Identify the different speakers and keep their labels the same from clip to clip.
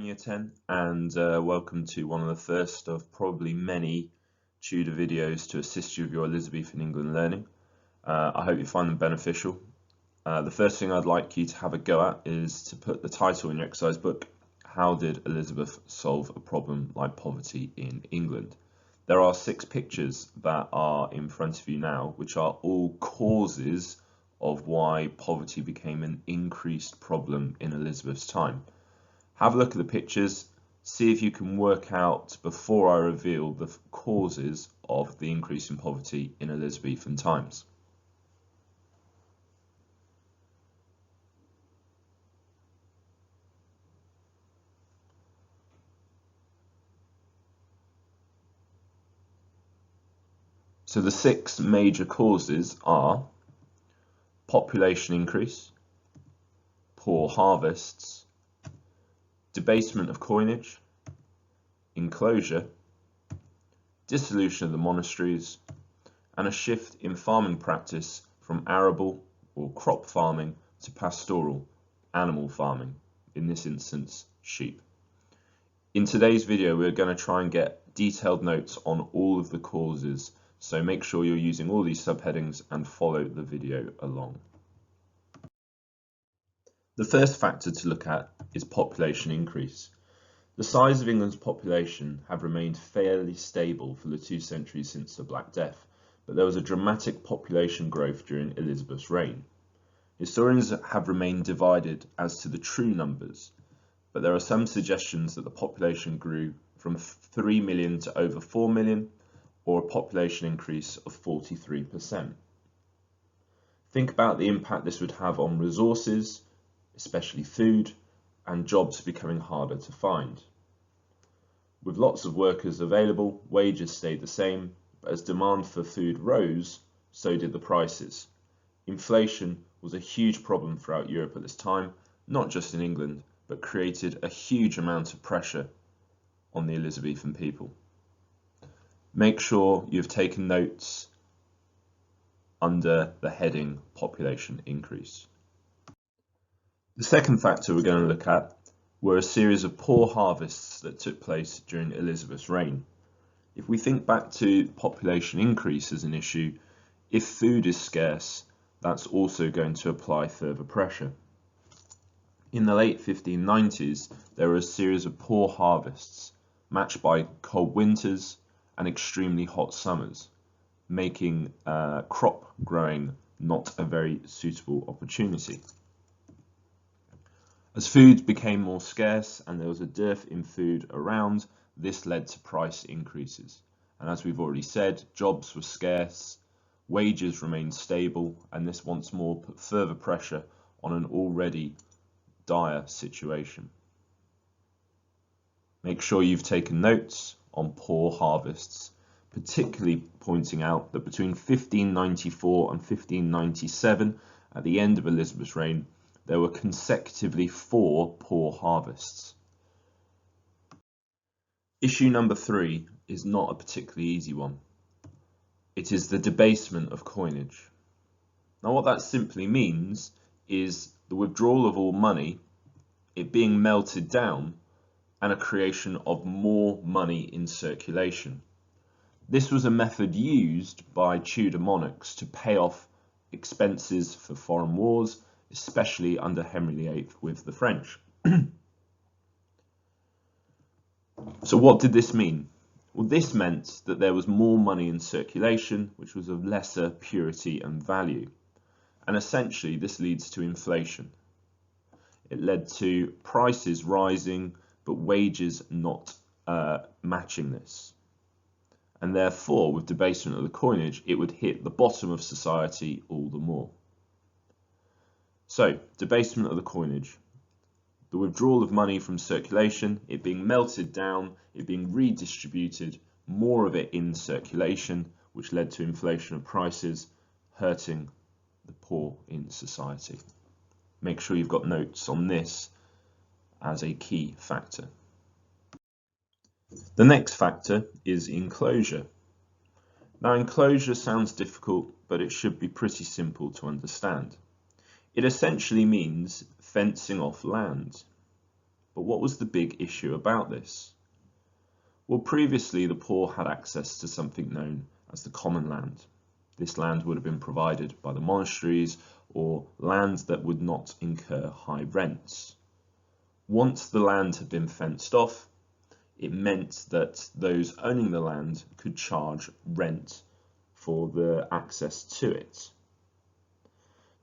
Speaker 1: Morning Year 10 and welcome to one of the first of probably many tutor videos to assist you with your Elizabethan England learning. I hope you find them beneficial. The first thing I'd like you to have a go at is to put the title in your exercise book, How Did Elizabeth Solve a Problem Like Poverty in England? There are 6 pictures that are in front of you now, which are all causes of why poverty became an increased problem in Elizabeth's time. Have a look at the pictures, see if you can work out, before I reveal, the causes of the increase in poverty in Elizabethan times. So the 6 major causes are population increase, poor harvests, debasement of coinage, enclosure, dissolution of the monasteries, and a shift in farming practice from arable or crop farming to pastoral animal farming, in this instance sheep. In today's video we're going to try and get detailed notes on all of the causes, so make sure you're using all these subheadings and follow the video along. The first factor to look at is population increase. The size of England's population have remained fairly stable for the 2 centuries since the Black Death, but there was a dramatic population growth during Elizabeth's reign. Historians have remained divided as to the true numbers, but there are some suggestions that the population grew from 3 million to over 4 million, or a population increase of 43%. Think about the impact this would have on resources, especially food, and jobs becoming harder to find. With lots of workers available, wages stayed the same, but as demand for food rose, so did the prices. Inflation was a huge problem throughout Europe at this time, not just in England, but created a huge amount of pressure on the Elizabethan people. Make sure you've taken notes under the heading population increase. The second factor we're going to look at were a series of poor harvests that took place during Elizabeth's reign. If we think back to population increase as an issue, if food is scarce, that's also going to apply further pressure. In the late 1590s, there were a series of poor harvests, matched by cold winters and extremely hot summers, making crop growing not a very suitable opportunity. As food became more scarce and there was a dearth in food around, this led to price increases. And as we've already said, jobs were scarce, wages remained stable, and this once more put further pressure on an already dire situation. Make sure you've taken notes on poor harvests, particularly pointing out that between 1594 and 1597, at the end of Elizabeth's reign, there were consecutively 4 poor harvests. Issue number 3 is not a particularly easy one. It is the debasement of coinage. Now what that simply means is the withdrawal of all money, it being melted down, and a creation of more money in circulation. This was a method used by Tudor monarchs to pay off expenses for foreign wars, especially under Henry VIII with the French. So what did this mean? Well, this meant that there was more money in circulation, which was of lesser purity and value. And essentially, this leads to inflation. It led to prices rising, but wages not matching this. And therefore, with debasement of the coinage, it would hit the bottom of society all the more. So, debasement of the coinage. The withdrawal of money from circulation, it being melted down, it being redistributed, more of it in circulation, which led to inflation of prices, hurting the poor in society. Make sure you've got notes on this as a key factor. The next factor is enclosure. Now, enclosure sounds difficult, but it should be pretty simple to understand. It essentially means fencing off land. But what was the big issue about this? Well, previously the poor had access to something known as the common land. This land would have been provided by the monasteries or land that would not incur high rents. Once the land had been fenced off, it meant that those owning the land could charge rent for the access to it.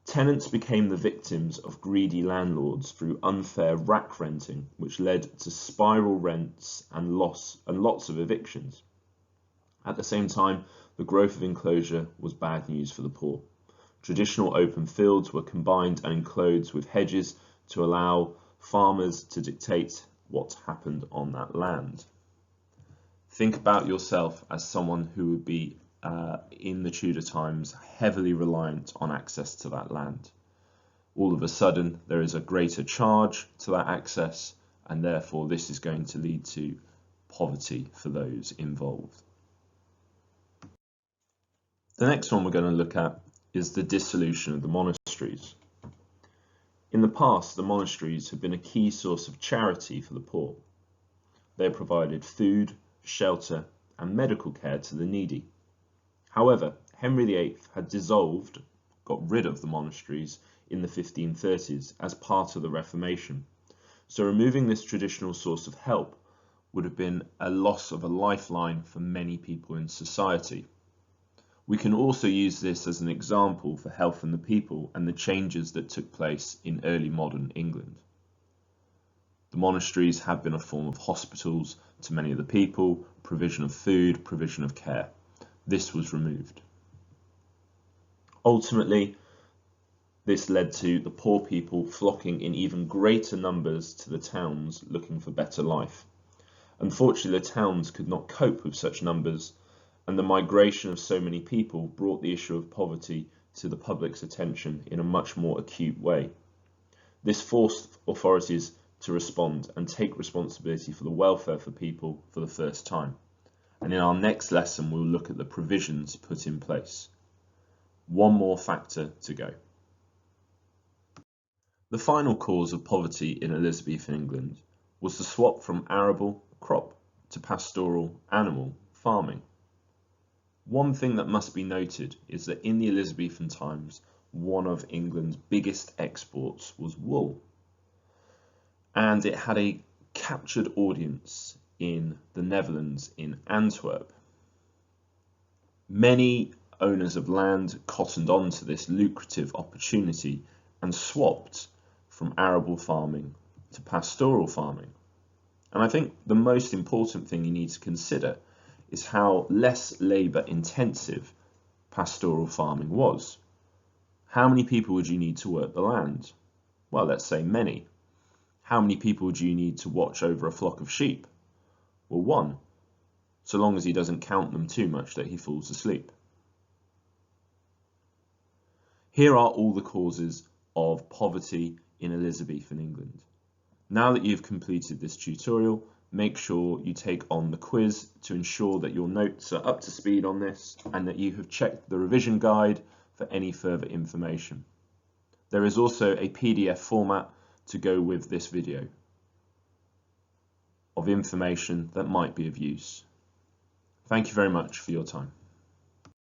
Speaker 1: Tenants became the victims of greedy landlords through unfair rack renting, which led to spiral rents and lots of evictions. At the same time, the growth of enclosure was bad news for the poor. Traditional open fields were combined and enclosed with hedges to allow farmers to dictate what happened on that land. Think about yourself as someone who would be in the Tudor times heavily reliant on access to that land. All of a sudden there is a greater charge to that access, and therefore this is going to lead to poverty for those involved. The next one we're going to look at is the dissolution of the monasteries. In the past, the monasteries have been a key source of charity for the poor. They provided food, shelter and medical care to the needy. However, Henry VIII had got rid of the monasteries in the 1530s as part of the Reformation. So removing this traditional source of help would have been a loss of a lifeline for many people in society. We can also use this as an example for Health and the People and the changes that took place in early modern England. The monasteries have been a form of hospitals to many of the people, provision of food, provision of care. This was removed. Ultimately, this led to the poor people flocking in even greater numbers to the towns looking for better life. Unfortunately, the towns could not cope with such numbers, and the migration of so many people brought the issue of poverty to the public's attention in a much more acute way. This forced authorities to respond and take responsibility for the welfare for people for the first time. And in our next lesson, we'll look at the provisions put in place. One more factor to go. The final cause of poverty in Elizabethan England was the swap from arable crop to pastoral animal farming. One thing that must be noted is that in the Elizabethan times, one of England's biggest exports was wool. And it had a captured audience in the Netherlands, in Antwerp. Many owners of land cottoned on to this lucrative opportunity and swapped from arable farming to pastoral farming. And I think the most important thing you need to consider is how less labour intensive pastoral farming was. How many people would you need to work the land? Well, let's say many. How many people do you need to watch over a flock of sheep? Well, one, so long as he doesn't count them too much that he falls asleep. Here are all the causes of poverty in Elizabethan England. Now that you've completed this tutorial, make sure you take on the quiz to ensure that your notes are up to speed on this and that you have checked the revision guide for any further information. There is also a PDF format to go with this video of information that might be of use. Thank you very much for your time.